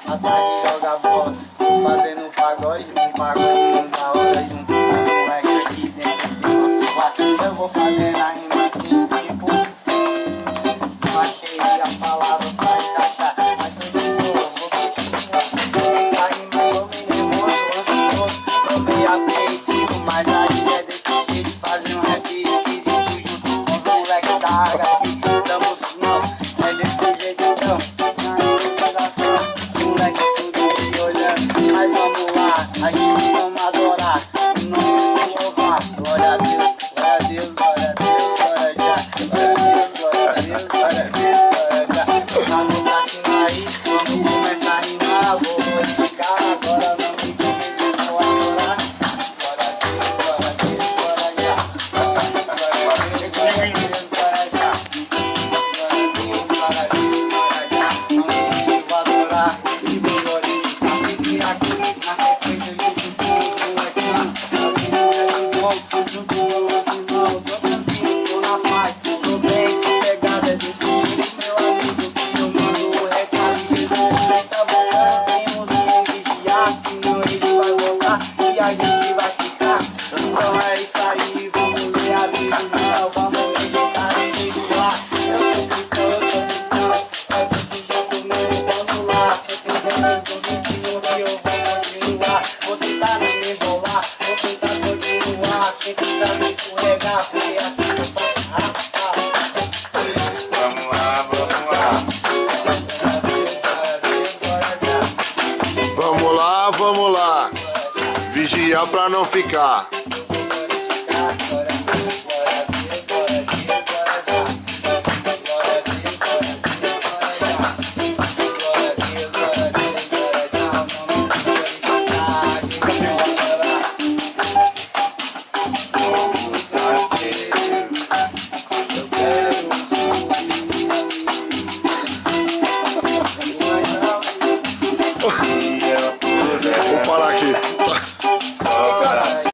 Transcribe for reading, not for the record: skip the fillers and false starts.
À tarde joga bola, fazendo um pagode da hora, junto com os moleques aqui dentro do nosso quarto. Eu vou fazendo a rima assim, tipo, não achei a palavra pra encaixar, mas tô de boa, vou continuar. A rima eu me nervoso, ansioso, eu meio apreensivo, mas aí é desse jeito, fazer um rap esquisito junto com os moleques da área aqui, tamo não, é desse jeito então. Mas vamos lá, aqui vamos adorar o nome do louvar. Glória a Deus, glória a Deus, glória a Deus, glória a Deus, glória a Deus, glória a Deus, glória a Deus. Vamos pra cima aí, vamos começar a rimar. Vou glorificar, agora não me convence, vou adorar. Glória a Deus, glória a Deus, glória a Deus. Glória a Deus, glória a Deus, glória a Deus. Glória a Deus, glória a Deus, glória a Deus. Não vou adorar e vou glorificar sempre aqui. Na sequência junto com os molequinhos, assim é de bom, junto com os irmãos, tô tranquilo, tô na paz, tô bem sossegado, é desse jeito, meu amigo, que eu mando o recado. Jesus está voltando, temos que vigiar, senão ele vai voltar e a gente vai ficar. Então é isso aí, vamos ler a Bíblia, vamos meditar e jejuar. Eu sou cristão, é desse jeito mesmo, vamos lá, sempre vendo do 21 que eu vou. Vou tentar não me embolar, vou tentar continuar, sem precisar se escorregar, porque assim eu faço Vamos lá, vamos lá. Vamos lá, vamos lá. Vigiar pra não ficar.